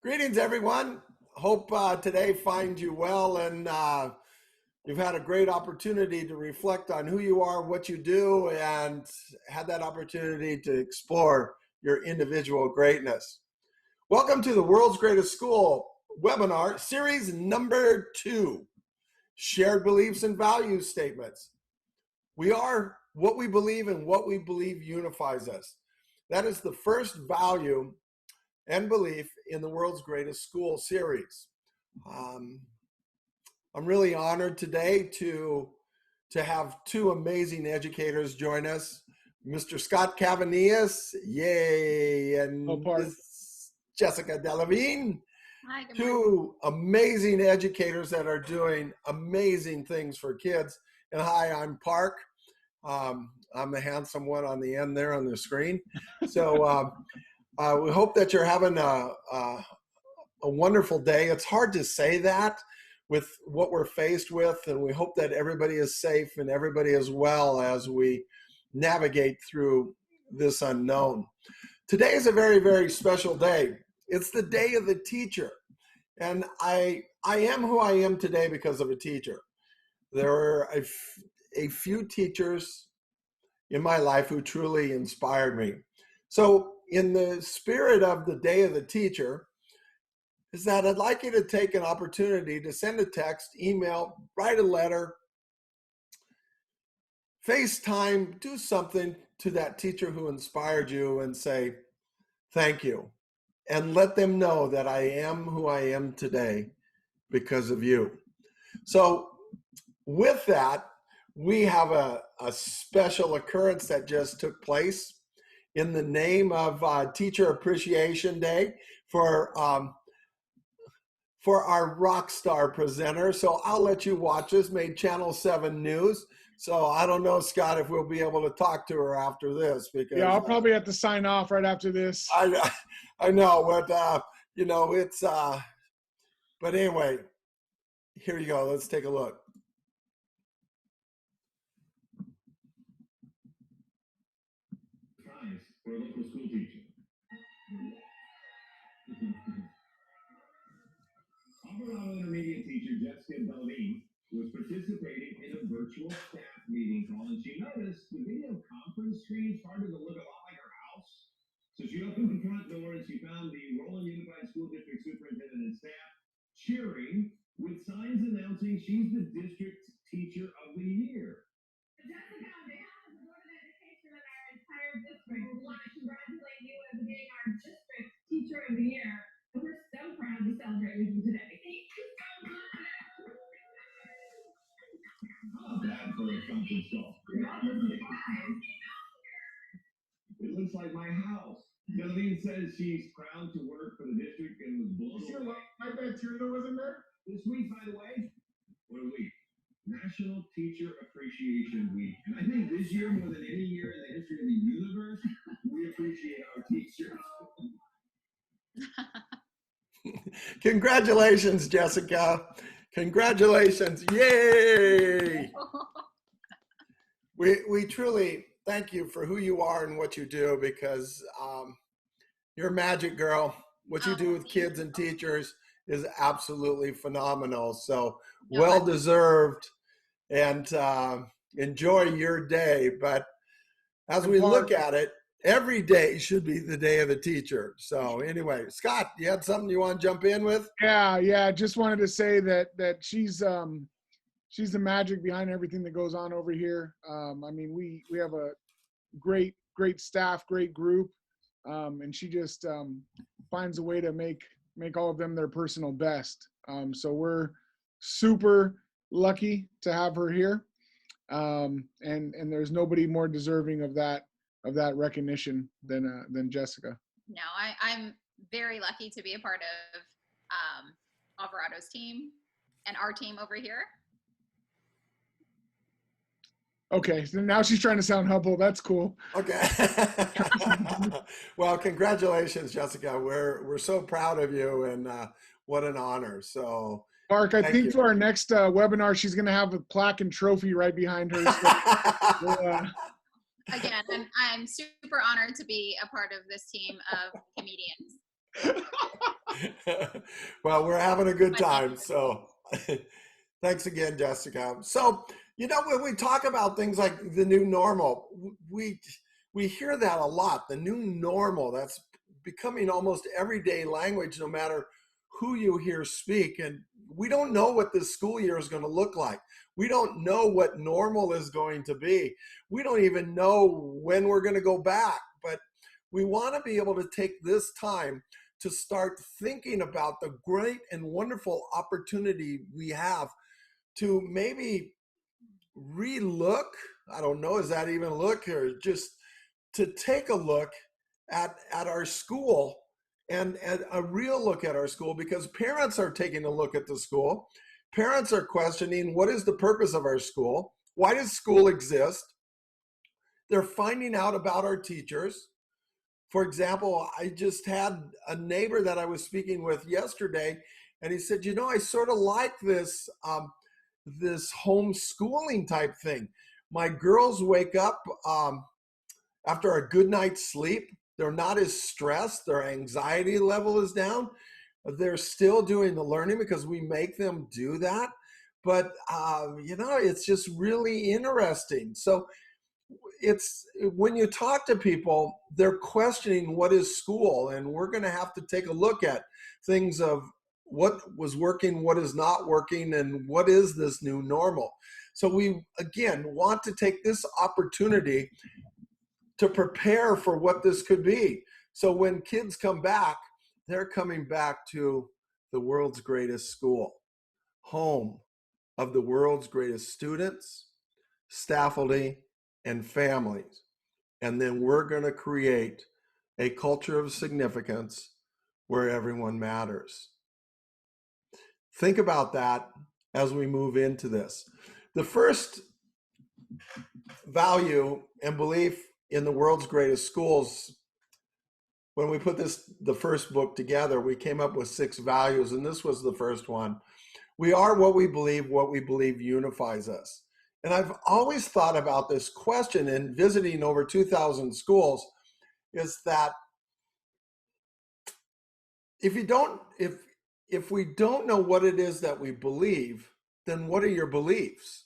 Greetings, everyone. Hope today finds you well and you've had a great opportunity to reflect on who you are, what you do, and had that opportunity to explore your individual greatness. Welcome to the World's Greatest School webinar, series number 2, Shared Beliefs and Value Statements. We are what we believe, and what we believe unifies us. That is the first value and belief in the World's Greatest School series. I'm really honored today to have two amazing educators join us. Mr. Scott Cavanillas, yay, and Ms. Jessica Delavine. Hi, good morning. Two amazing educators that are doing amazing things for kids. And hi, I'm Park. I'm the handsome one on the end there on the screen. So we hope that you're having a wonderful day. It's hard to say that with what we're faced with, and we hope that everybody is safe and everybody is well as we navigate through this unknown. Today is a very, very special day. It's the day of the teacher, and I am who I am today because of a teacher. There are a few teachers in my life who truly inspired me. So in the spirit of the day of the teacher, is that I'd like you to take an opportunity to send a text, email, write a letter, FaceTime, do something to that teacher who inspired you and say, thank you. And let them know that I am who I am today because of you. So with that, we have a special occurrence that just took place in the name of Teacher Appreciation Day for our rock star presenter. So I'll let you watch this, made Channel 7 News. So I don't know, Scott, if we'll be able to talk to her after this. Because yeah, I'll probably have to sign off right after this. I know, but you know, it's but anyway, here you go. Let's take a look. For a local school teacher. Lvarado intermediate teacher Jessica Delavine was participating in a virtual staff meeting call, and she noticed the video conference screen started to look a lot like her house. So she opened the front door and she found the Roland Unified School District superintendent and staff cheering with signs announcing she's the district teacher of the year. Jessica, on behalf of the Board of Education and our entire district, we want to congratulate you as being our district teacher of the year. And we're so proud to celebrate with you today. Thank you so much. Not bad for a conference call. It looks like my house. Delavine says she's proud to work for the district and was blown away. I bet Tierno was in there? This week, by the way, what a week. National Teacher Appreciation Week. And I think this year, more than any year in the history of the universe, we appreciate our teachers. Congratulations, Jessica. Congratulations. Yay. We truly thank you for who you are and what you do, because you're a magic girl. What you do with kids and teachers is absolutely phenomenal. So well deserved, and enjoy your day. But as we look at it, every day should be the day of the teacher. So anyway, Scott, you had something you want to jump in with? Yeah. Just wanted to say that she's the magic behind everything that goes on over here. I mean, we have a great staff, great group, and she just finds a way to make all of them their personal best. So we're super lucky to have her here, and there's nobody more deserving of that recognition than Jessica. No, I'm very lucky to be a part of lvarado's team and our team over here. Okay, so now she's trying to sound humble. That's cool. Okay. Well, congratulations, Jessica. We're so proud of you, and what an honor. So Mark, I think for our next webinar, she's going to have a plaque and trophy right behind her. So, Again, I'm super honored to be a part of this team of comedians. Well, we're having a good My time. favorite. So thanks again, Jessica. So, when we talk about things like the new normal, we hear that a lot. The new normal, that's becoming almost everyday language, no matter who you hear speak. And we don't know what this school year is going to look like. We don't know what normal is going to be. We don't even know when we're going to go back. But we want to be able to take this time to start thinking about the great and wonderful opportunity we have to maybe relook. I don't know, is that even a look, or just to take a look at our school, and a real look at our school, because parents are taking a look at the school. Parents are questioning, what is the purpose of our school? Why does school exist? They're finding out about our teachers. For example, I just had a neighbor that I was speaking with yesterday, and he said, I sort of like this this homeschooling type thing. My girls wake up after a good night's sleep. They're not as stressed. Their anxiety level is down. They're still doing the learning because we make them do that. But, it's just really interesting. So it's when you talk to people, they're questioning what is school, and we're going to have to take a look at things of what was working, what is not working, and what is this new normal. So we again want to take this opportunity to prepare for what this could be. So when kids come back, they're coming back to the world's greatest school, home of the world's greatest students, faculty, and families. And then we're going to create a culture of significance where everyone matters. Think about that as we move into this. The first value and belief in the world's greatest schools, when we put the first book together, we came up with 6 values, and this was the first one. We are what we believe unifies us. And I've always thought about this question in visiting over 2,000 schools, is that if we don't know what it is that we believe, then what are your beliefs?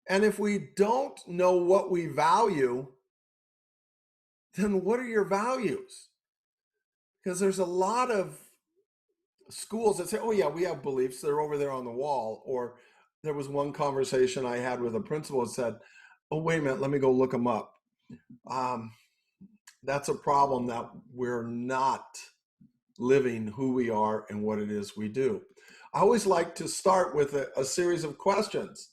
And if we don't know what we value, then what are your values? Because there's a lot of schools that say, oh yeah, we have beliefs, they're over there on the wall. Or there was one conversation I had with a principal that said, oh, wait a minute, let me go look them up. That's a problem, that we're not living who we are and what it is we do. I always like to start with a series of questions.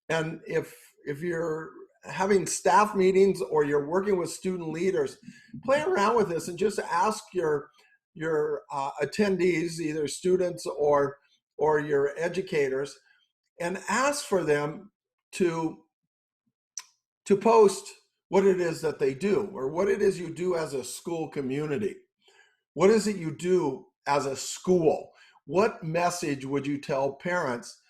And if you're having staff meetings or you're working with student leaders, play around with this and just ask your attendees, either students or your educators, and ask for them to post what it is that they do, or what it is you do as a school community. What is it you do as a school? What message would you tell parents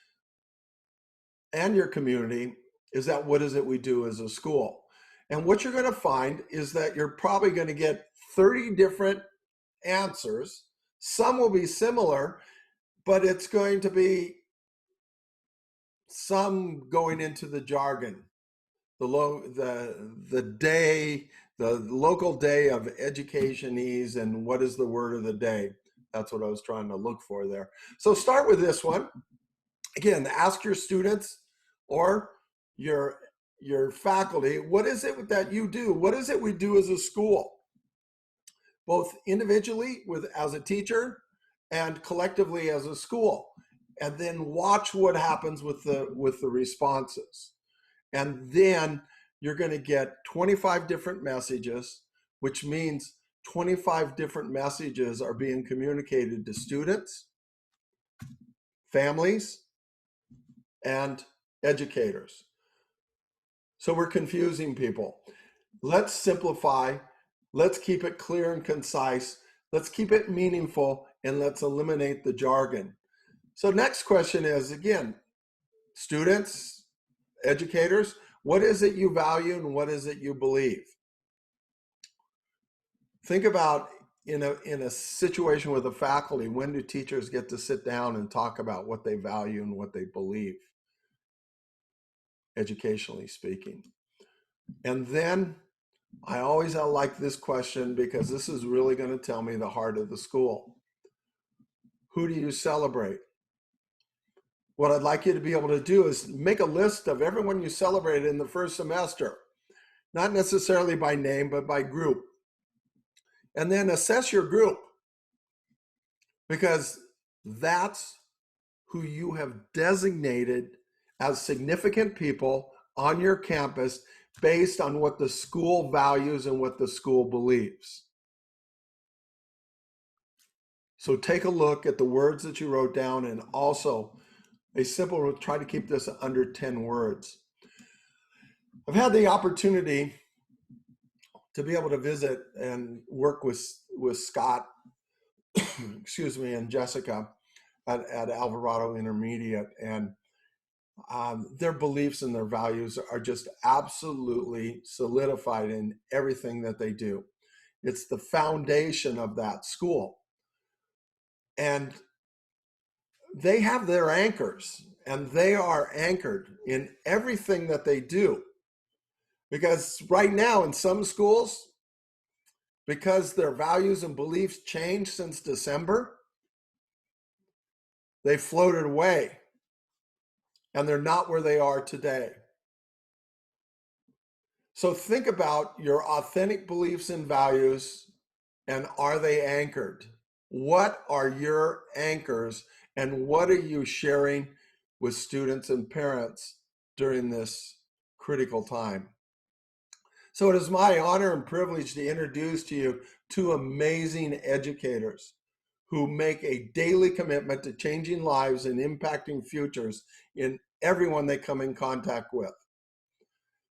and your community is that what is it we do as a school? And what you're going to find is that you're probably going to get 30 different answers. Some will be similar, but it's going to be some going into the jargon, the local day of educationese, and what is the word of the day. That's what I was trying to look for there. So start with this one. Again, ask your students or your faculty, what is it that you do? What is it we do as a school? Both individually as a teacher and collectively as a school. And then watch what happens with the responses. And then you're going to get 25 different messages, which means 25 different messages are being communicated to students, families, and educators. So we're confusing people. Let's simplify. Let's keep it clear and concise. Let's keep it meaningful, and let's eliminate the jargon. So next question is, again, students, educators, what is it you value and what is it you believe? Think about in a situation with the faculty, when do teachers get to sit down and talk about what they value and what they believe, educationally speaking? And then I always like this question, because this is really going to tell me the heart of the school. Who do you celebrate? What I'd like you to be able to do is make a list of everyone you celebrated in the first semester, not necessarily by name, but by group. And then assess your group, because that's who you have designated as significant people on your campus based on what the school values and what the school believes. So take a look at the words that you wrote down, and also a simple, try to keep this under 10 words. I've had the opportunity to be able to visit and work with Scott, excuse me, and Jessica at Alvarado Intermediate, and their beliefs and their values are just absolutely solidified in everything that they do. It's the foundation of that school. And they have their anchors, and they are anchored in everything that they do. Because right now in some schools, because their values and beliefs changed since December, they floated away and they're not where they are today. So think about your authentic beliefs and values, and are they anchored? What are your anchors, and what are you sharing with students and parents during this critical time? So it is my honor and privilege to introduce to you two amazing educators who make a daily commitment to changing lives and impacting futures in everyone they come in contact with.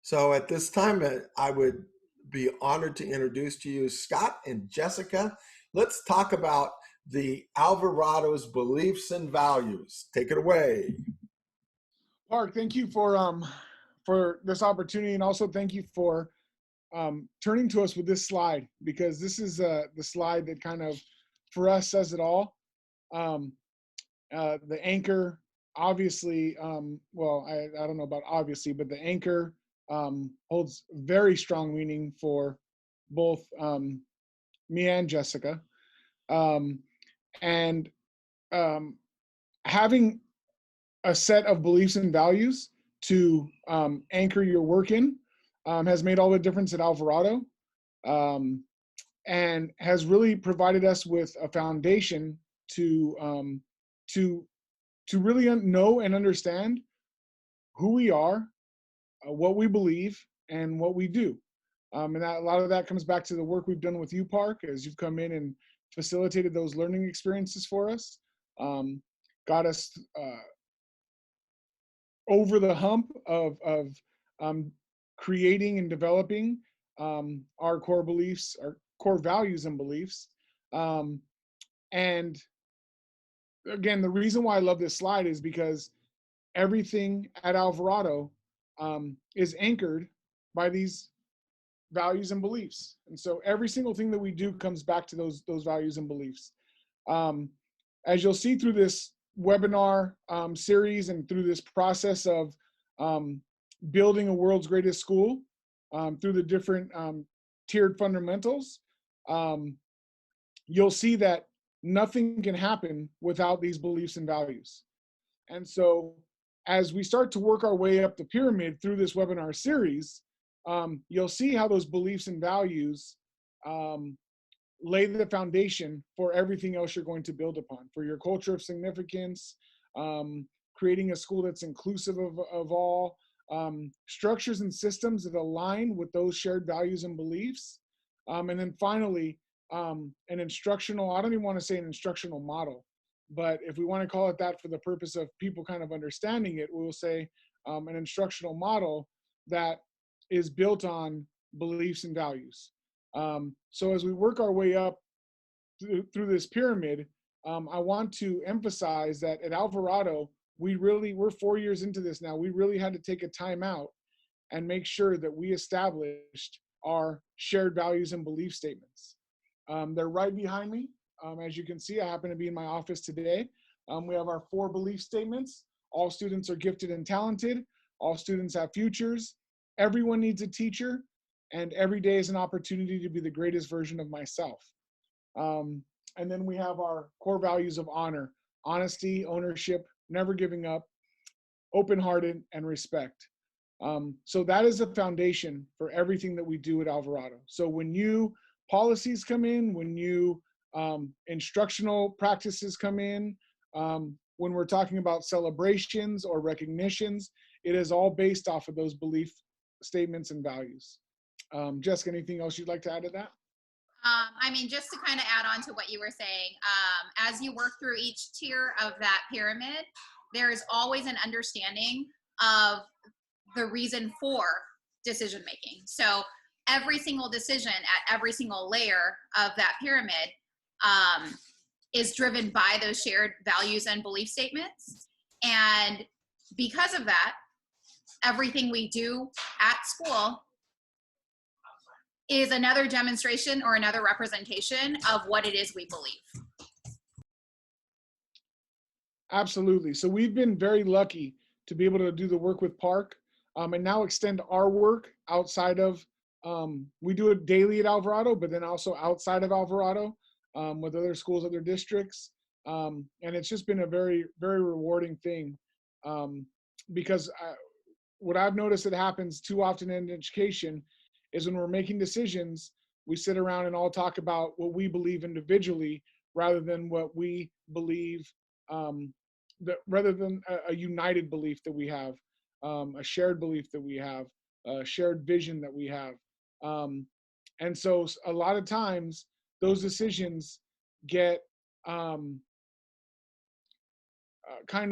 So at this time, I would be honored to introduce to you Scott and Jessica. Let's talk about the Alvarado's beliefs and values. Take it away. Park, thank you for this opportunity, and also thank you for turning to us with this slide, because this is the slide that kind of, for us, says it all. The anchor, obviously, well, I don't know about obviously, but the anchor holds very strong meaning for both me and Jessica. And having a set of beliefs and values to anchor your work in has made all the difference at Alvarado, and has really provided us with a foundation to really know and understand who we are, what we believe, and what we do. And that, a lot of that comes back to the work we've done with you, Park, as you've come in and facilitated those learning experiences for us, got us over the hump of creating and developing our core beliefs, our core values and beliefs. And again, the reason why I love this slide is because everything at Alvarado is anchored by these values and beliefs. And so every single thing that we do comes back to those values and beliefs. As you'll see through this webinar series and through this process of building a world's greatest school, through the different tiered fundamentals, you'll see that nothing can happen without these beliefs and values. And so as we start to work our way up the pyramid through this webinar series, you'll see how those beliefs and values lay the foundation for everything else you're going to build upon, for your culture of significance, creating a school that's inclusive of all, structures and systems that align with those shared values and beliefs. And then finally, an instructional, I don't even want to say an instructional model, but if we want to call it that for the purpose of people kind of understanding it, we'll say an instructional model that is built on beliefs and values. So as we work our way up through this pyramid, I want to emphasize that at Alvarado, we're 4 years into this now. We really had to take a time out and make sure that we established our shared values and belief statements. They're right behind me. As you can see, I happen to be in my office today. We have our 4 belief statements. All students are gifted and talented. All students have futures. Everyone needs a teacher. And every day is an opportunity to be the greatest version of myself. And then we have our core values of honor, honesty, ownership, never giving up, open-hearted, and respect. So that is the foundation for everything that we do at Alvarado. So when new policies come in, when new instructional practices come in, when we're talking about celebrations or recognitions, it is all based off of those belief statements and values. Jessica, anything else you'd like to add to that? I mean, just to kind of add on to what you were saying, as you work through each tier of that pyramid, there is always an understanding of the reason for decision making. So every single decision at every single layer of that pyramid is driven by those shared values and belief statements. And because of that, everything we do at school is another demonstration or another representation of what it is we believe. Absolutely. So we've been very lucky to be able to do the work with Park and now extend our work outside of, we do it daily at Alvarado, but then also outside of Alvarado with other schools, other districts. And it's just been a very, very rewarding thing because what I've noticed that happens too often in education is when we're making decisions, we sit around and all talk about what we believe individually rather than what we believe, rather than a united belief that we have, a shared belief that we have, a shared vision that we have. And so a lot of times those decisions get kind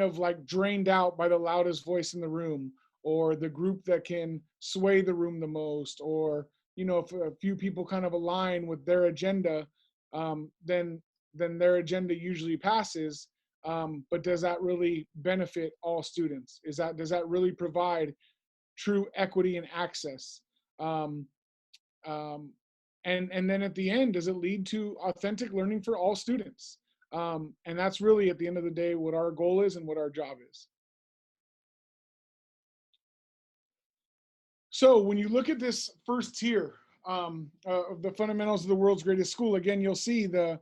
of like drained out by the loudest voice in the room, or the group that can sway the room the most, or, you know, if a few people kind of align with their agenda, then their agenda usually passes. But does that really benefit all students? Does that really provide true equity and access? And then at the end, does it lead to authentic learning for all students? And that's really, at the end of the day, what our goal is and what our job is. So when you look at this first tier of the fundamentals of the world's greatest school, again, you'll see the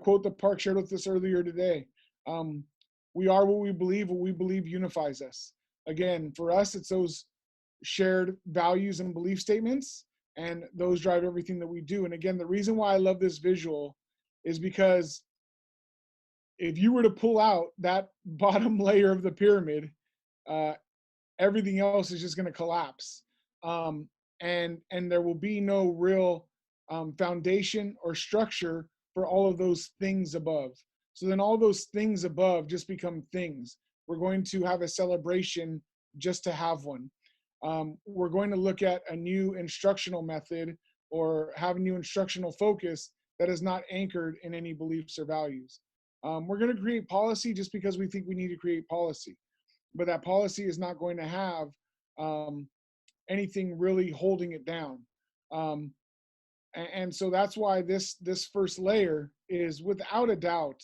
quote that Park shared with us earlier today. We are what we believe unifies us. Again, for us, it's those shared values and belief statements, and those drive everything that we do. And again, the reason why I love this visual is because if you were to pull out that bottom layer of the pyramid, everything else is just going to collapse. And there will be no real foundation or structure for all of those things above. So then all those things above just become things. We're going to have a celebration just to have one. We're going to look at a new instructional method or have a new instructional focus that is not anchored in any beliefs or values. We're going to create policy just because we think we need to create policy, but that policy is not going to have anything really holding it down. And so that's why this first layer is without a doubt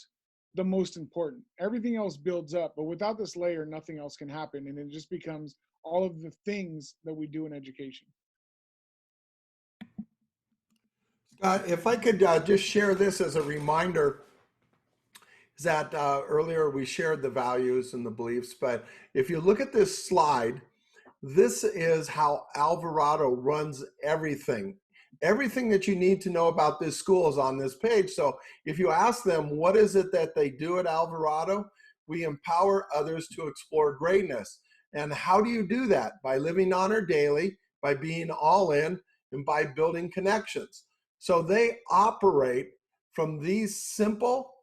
the most important. Everything else builds up, but without this layer, nothing else can happen. And it just becomes all of the things that we do in education. Scott, if I could just share this as a reminder, is that earlier we shared the values and the beliefs, but if you look at this slide, this is how Alvarado runs everything. Everything that you need to know about this school is on this page. So if you ask them, what is it that they do at Alvarado? We empower others to explore greatness. And how do you do that? By living honor daily, by being all in, and by building connections. So they operate from these simple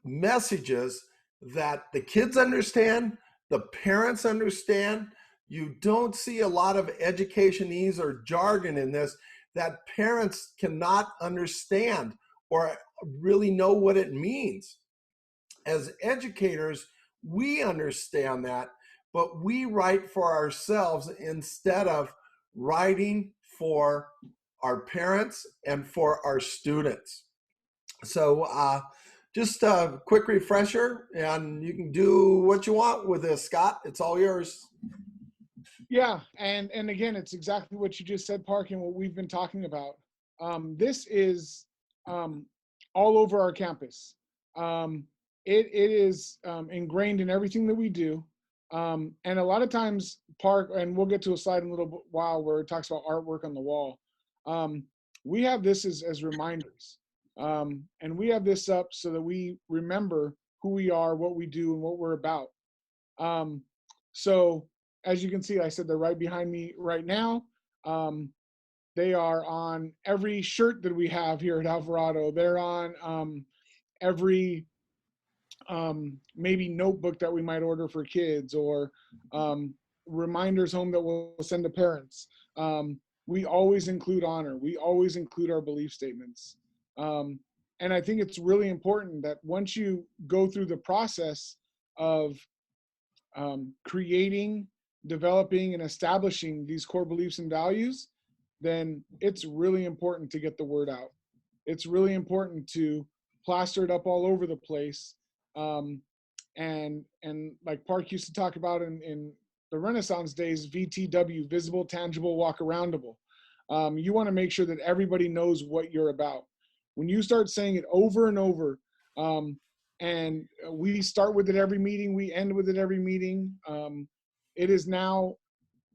messages that the kids understand, the parents understand. You don't see a lot of educationese or jargon in this that parents cannot understand or really know what it means. As educators, we understand that, but we write for ourselves instead of writing for our parents, and for our students. So just a quick refresher, and you can do what you want with this, Scott. It's all yours. Yeah, and again, it's exactly what you just said, Park, and what we've been talking about. This is all over our campus. It is ingrained in everything that we do. And a lot of times, Park, and we'll get to a slide in a little while where it talks about artwork on the wall. We have this as reminders. And we have this up so that we remember who we are, what we do, and what we're about. So as you can see, I said they're right behind me right now. They are on every shirt that we have here at Alvarado. They're on every maybe notebook that we might order for kids, or reminders home that we'll send to parents. We always include honor. We always include our belief statements. And I think it's really important that once you go through the process of creating, developing, and establishing these core beliefs and values, then it's really important to get the word out. It's really important to plaster it up all over the place. And like Park used to talk about in the Renaissance days, VTW, visible, tangible, walk aroundable. You want to make sure that everybody knows what you're about. When you start saying it over and over, and we start with it every meeting, we end with it every meeting. It is now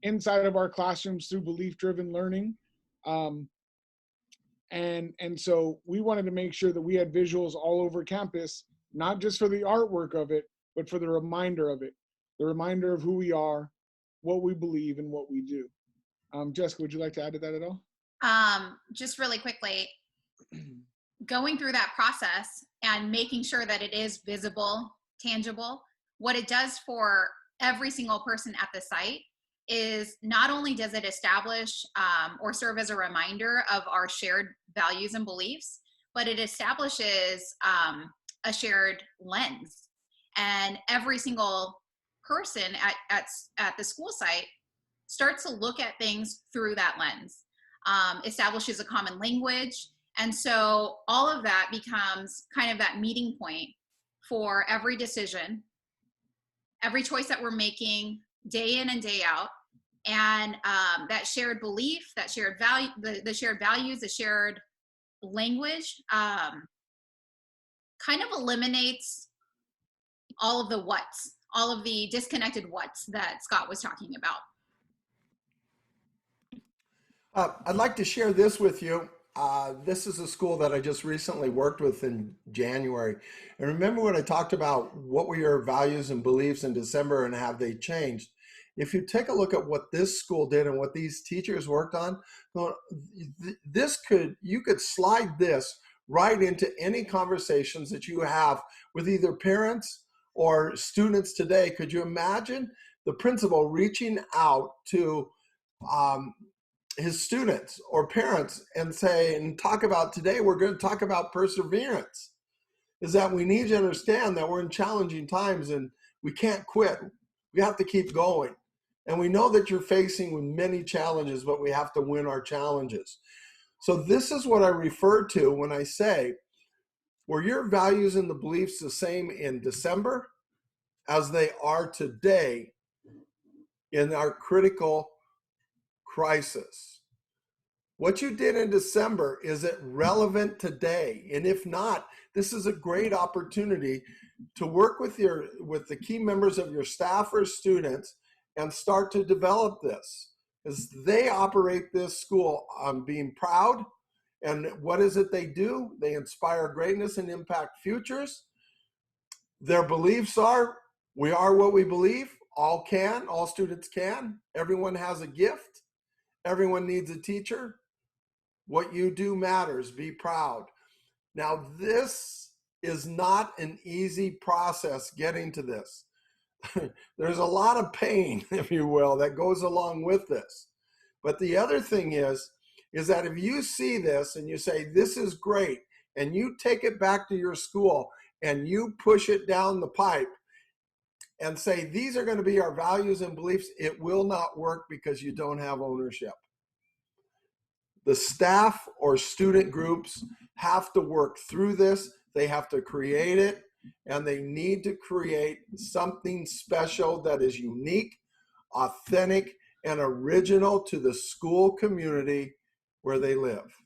inside of our classrooms through belief-driven learning. And so we wanted to make sure that we had visuals all over campus, not just for the artwork of it, but for the reminder of it, the reminder of who we are, what we believe, and what we do. Jessica, would you like to add to that at all? Just really quickly, going through that process and making sure that it is visible, tangible, what it does for every single person at the site is not only does it establish or serve as a reminder of our shared values and beliefs, but it establishes a shared lens. And every single person at the school site starts to look at things through that lens, establishes a common language. And so all of that becomes kind of that meeting point for every decision, every choice that we're making day in and day out. And that shared belief, that shared value, the shared values, the shared language kind of eliminates all of the whats, all of the disconnected whats that Scott was talking about. I'd like to share this with you. This is a school that I just recently worked with in January. And remember when I talked about what were your values and beliefs in December and have they changed? If you take a look at what this school did and what these teachers worked on, you could slide this right into any conversations that you have with either parents or students today. Could you imagine the principal reaching out to his students or parents and say, and talk about today, we're going to talk about perseverance, is that we need to understand that we're in challenging times and we can't quit. We have to keep going. And we know that you're facing with many challenges, but we have to win our challenges. So this is what I refer to when I say, were your values and the beliefs the same in December as they are today in our critical crisis? What you did in December, is it relevant today? And if not, this is a great opportunity to work with the key members of your staff or students and start to develop this, as they operate this school on being proud. And what is it they do? They inspire greatness and impact futures. Their beliefs are, we are what we believe. All students can. Everyone has a gift. Everyone needs a teacher. What you do matters. Be proud. Now, this is not an easy process getting to this. There's a lot of pain, if you will, that goes along with this. But the other thing is that if you see this and you say, this is great, and you take it back to your school and you push it down the pipe and say, these are going to be our values and beliefs, it will not work because you don't have ownership. The staff or student groups have to work through this. They have to create it, and they need to create something special that is unique, authentic, and original to the school community where they live.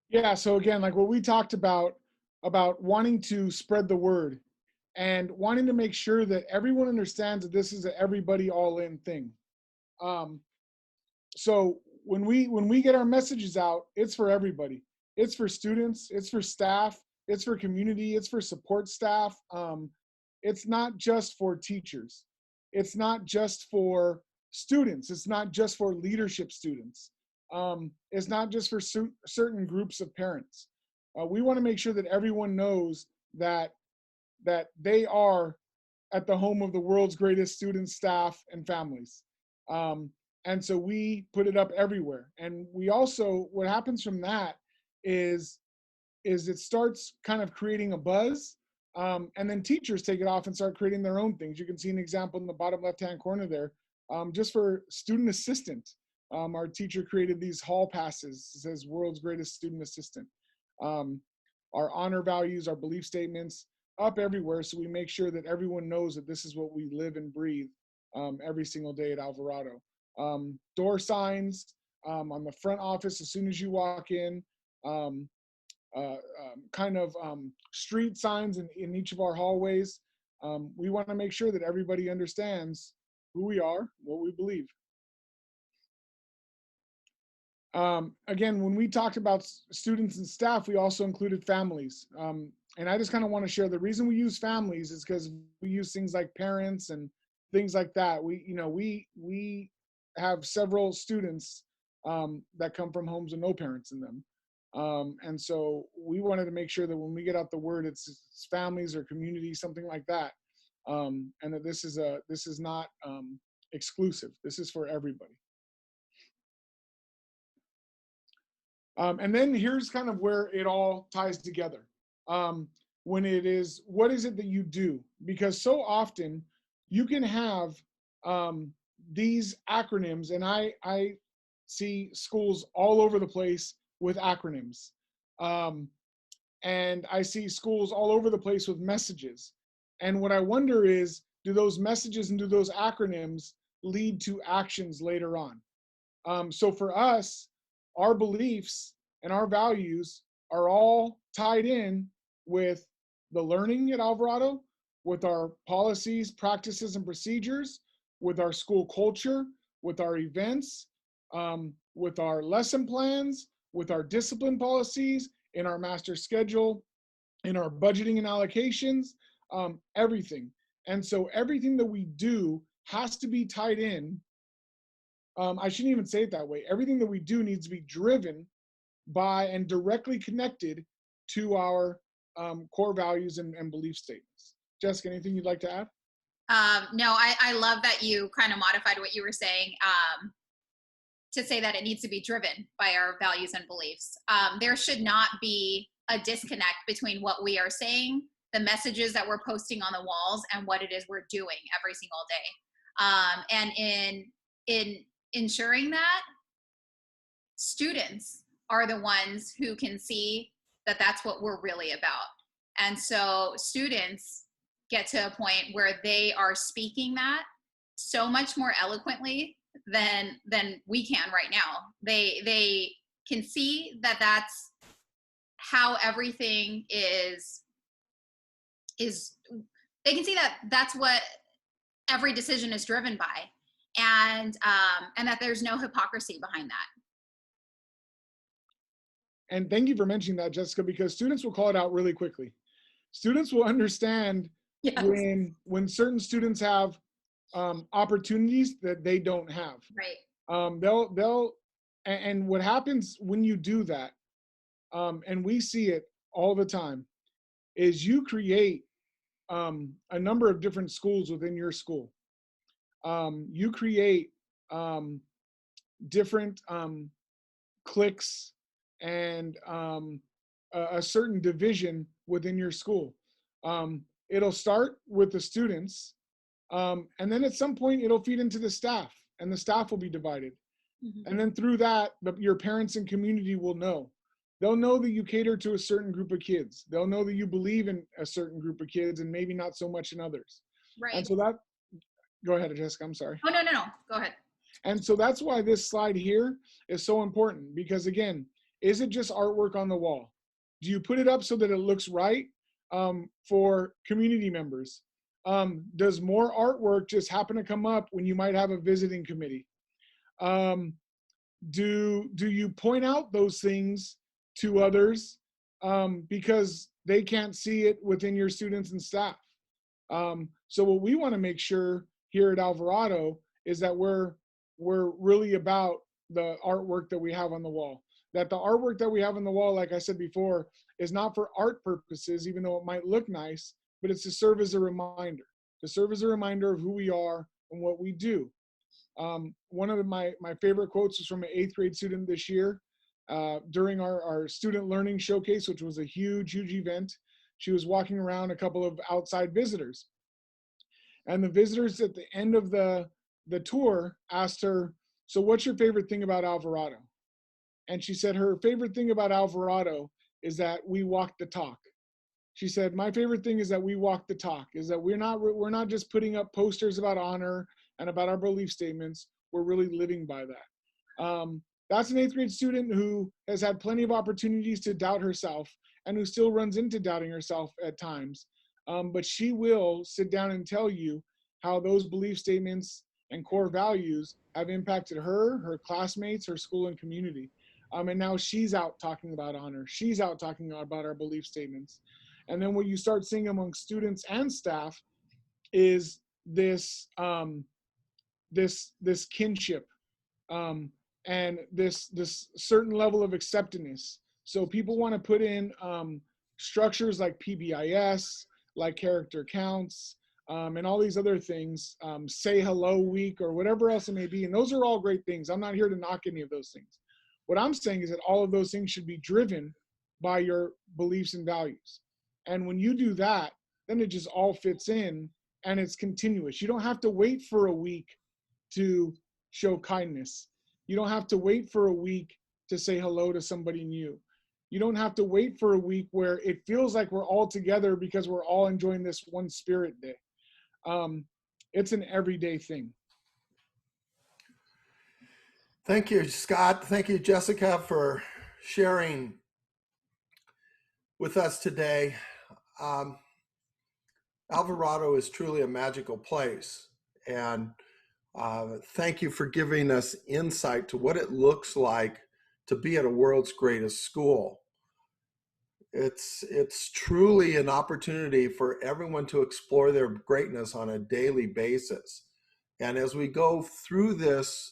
Yeah, so again, like what we talked about wanting to spread the word and wanting to make sure that everyone understands that this is an everybody all in thing. So when we get our messages out, it's for everybody. It's for students, it's for staff, it's for community, it's for support staff. It's not just for teachers. It's not just for students. It's not just for leadership students. It's not just for certain groups of parents. We want to make sure that everyone knows that they are at the home of the world's greatest students, staff, and families. And so we put it up everywhere. And we also, what happens from that is it starts kind of creating a buzz. And then teachers take it off and start creating their own things. You can see an example in the bottom left-hand corner there. Just for student assistant, our teacher created these hall passes. It says world's greatest student assistant. Our honor values, our belief statements, up everywhere, so we make sure that everyone knows that this is what we live and breathe every single day at Alvarado. Door signs on the front office as soon as you walk in, street signs in each of our hallways. We want to make sure that everybody understands who we are, what we believe. Again, when we talked about students and staff, we also included families. And I just kind of want to share the reason we use families is because we use things like parents and things like that. We have several students that come from homes with no parents in them. And so we wanted to make sure that when we get out the word, it's families or community, something like that. And that this is not exclusive. This is for everybody. And then here's kind of where it all ties together. When it is, what is it that you do? Because so often you can have these acronyms, and I see schools all over the place with acronyms. And I see schools all over the place with messages. And what I wonder is, do those messages and do those acronyms lead to actions later on? So for us, our beliefs and our values are all tied in with the learning at Alvarado, with our policies, practices, and procedures, with our school culture, with our events, with our lesson plans, with our discipline policies, in our master schedule, in our budgeting and allocations, everything. And so everything that we do has to be tied in. I shouldn't even say it that way. Everything that we do needs to be driven by and directly connected to our core values and belief statements. Jessica, anything you'd like to add? No, I love that you kind of modified what you were saying to say that it needs to be driven by our values and beliefs. There should not be a disconnect between what we are saying, the messages that we're posting on the walls, and what it is we're doing every single day. And in ensuring that, students are the ones who can see that that's what we're really about. And so students get to a point where they are speaking that so much more eloquently than we can right now. They can see that that's how everything is they can see that that's what every decision is driven by, and that there's no hypocrisy behind that. And thank you for mentioning that, Jessica, because students will call it out really quickly. Students will understand Yes. when certain students have opportunities that they don't have. Right. And what happens when you do that, and we see it all the time, is you create a number of different schools within your school. You create different cliques and a certain division within your school. It'll start with the students, and then at some point it'll feed into the staff. and the staff will be divided. Mhm. And then through that, your parents and community will know. They'll know that you cater to a certain group of kids. They'll know that you believe in a certain group of kids and maybe not so much in others. Right. And so that, go ahead, Jessica, I'm sorry. Oh, no, no, no. Go ahead. And so that's why this slide here is so important, because again, is it just artwork on the wall? Do you put it up so that it looks right for community members? Does more artwork just happen to come up when you might have a visiting committee? Do you point out those things to others because they can't see it within your students and staff? So what we want to make sure here at Alvarado is that we're really about the artwork that we have on the wall. That the artwork that we have on the wall, like I said before, is not for art purposes, even though it might look nice, but it's to serve as a reminder, of who we are and what we do. One of my favorite quotes was from an 8th grade student this year during our student learning showcase, which was a huge event. She was walking around a couple of outside visitors. And the visitors at the end of the tour asked her, so what's your favorite thing about Alvarado? And she said her favorite thing about Alvarado is that we walk the talk. She said, my favorite thing is that we walk the talk, is that we're not just putting up posters about honor and about our belief statements, we're really living by that. That's an 8th grade student who has had plenty of opportunities to doubt herself and who still runs into doubting herself at times. But she will sit down and tell you how those belief statements and core values have impacted her, her classmates, her school and community. And now she's out talking about honor. She's out talking about our belief statements. And then what you start seeing among students and staff is this this kinship and this certain level of acceptance. So people want to put in structures like PBIS, like character counts, and all these other things, say hello week or whatever else it may be. And those are all great things. I'm not here to knock any of those things. What I'm saying is that all of those things should be driven by your beliefs and values. And when you do that, then it just all fits in and it's continuous. You don't have to wait for a week to show kindness. You don't have to wait for a week to say hello to somebody new. You don't have to wait for a week where it feels like we're all together because we're all enjoying this one spirit day. It's an everyday thing. Thank you, Scott. Thank you, Jessica, for sharing with us today. Alvarado is truly a magical place. And thank you for giving us insight to what it looks like to be at a world's greatest school. It's truly an opportunity for everyone to explore their greatness on a daily basis. And as we go through this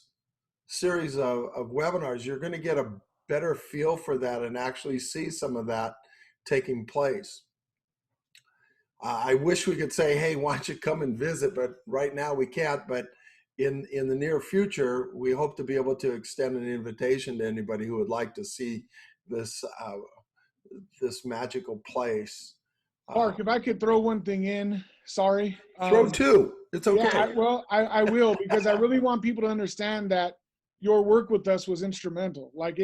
series of webinars, you're going to get a better feel for that and actually see some of that taking place. I wish we could say, hey, why don't you come and visit? But right now we can't. But in the near future, we hope to be able to extend an invitation to anybody who would like to see this this magical place. Mark, if I could throw one thing in, sorry. Throw two. It's okay. Yeah, I will, because I really want people to understand that your work with us was instrumental. Like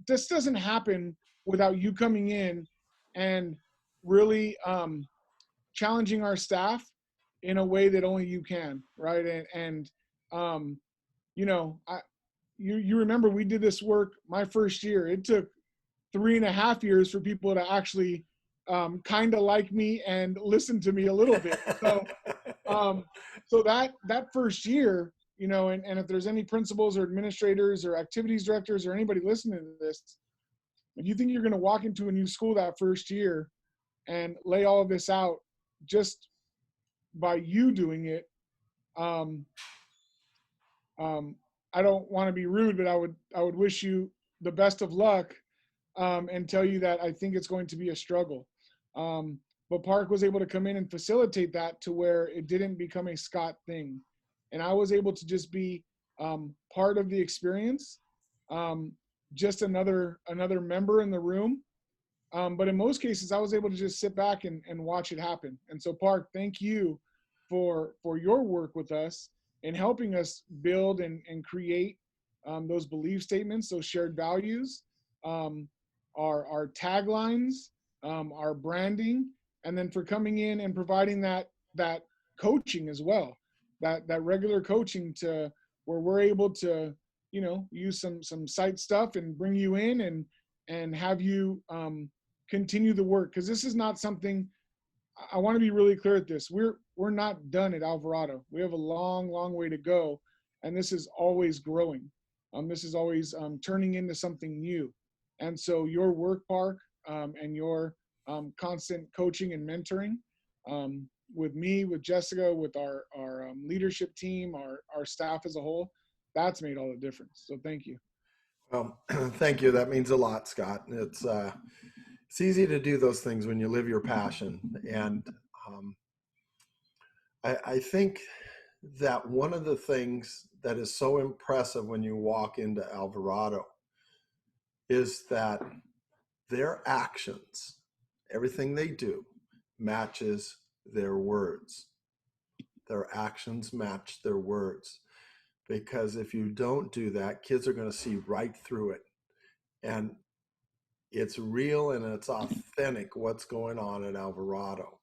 this doesn't happen without you coming in and really challenging our staff in a way that only you can, right? And you know, you remember we did this work my first year. It took 3.5 years for people to actually kind of like me and listen to me a little bit. So that first year, you know, and if there's any principals or administrators or activities directors or anybody listening to this, if you think you're going to walk into a new school that first year and lay all of this out just by you doing it, I don't want to be rude, but I would wish you the best of luck and tell you that I think it's going to be a struggle. But Park was able to come in and facilitate that to where it didn't become a Scott thing. And I was able to just be part of the experience, just another member in the room. But in most cases, I was able to just sit back and watch it happen. And so Park, thank you for your work with us in helping us build and create those belief statements, those shared values, our taglines, our branding, and then for coming in and providing that coaching as well, that regular coaching to where we're able to, you know, use some site stuff and bring you in and have you continue the work, because this is not something. I want to be really clear at this. We're not done at Alvarado. We have a long way to go, and this is always growing. This is always turning into something new. And so your work, Park, and your constant coaching and mentoring with me, with Jessica, with our leadership team, our staff as a whole, that's made all the difference. So thank you. Well, thank you. That means a lot, Scott. It's easy to do those things when you live your passion. And I think that one of the things that is so impressive when you walk into Alvarado is that their actions, everything they do, matches their words. Their actions match their words. Because if you don't do that, kids are going to see right through it. And it's real and it's authentic what's going on at Alvarado.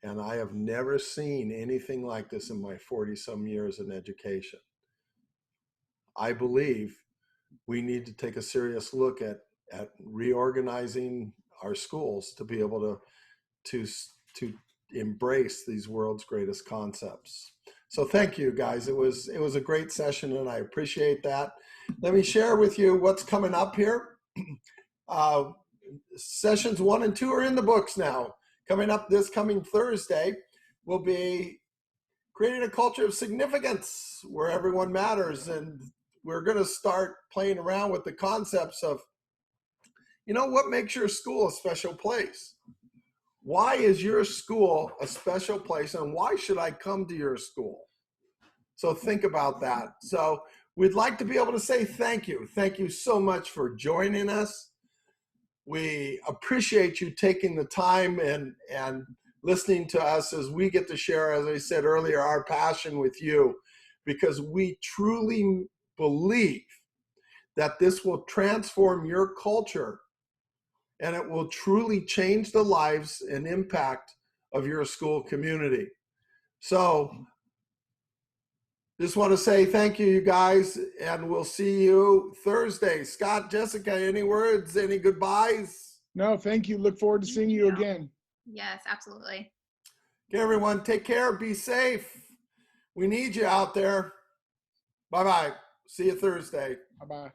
And I have never seen anything like this in my 40-some years in education. I believe we need to take a serious look at reorganizing our schools to be able to embrace these world's greatest concepts. So thank you, guys. It was a great session, and I appreciate that. Let me share with you what's coming up here. Sessions 1 and 2 are in the books now. Coming up this coming Thursday, we'll be creating a culture of significance where everyone matters. And we're going to start playing around with the concepts of, you know, what makes your school a special place? Why is your school a special place, and why should I come to your school? So think about that. So we'd like to be able to say thank you. Thank you so much for joining us. We appreciate you taking the time and listening to us as we get to share, as I said earlier, our passion with you, because we truly believe that this will transform your culture and it will truly change the lives and impact of your school community. So just want to say thank you, you guys, and we'll see you Thursday. Scott, Jessica, any words, any goodbyes? No, thank you. Look forward to seeing you again. Yes, absolutely. Okay, everyone, take care. Be safe. We need you out there. Bye-bye. See you Thursday. Bye-bye.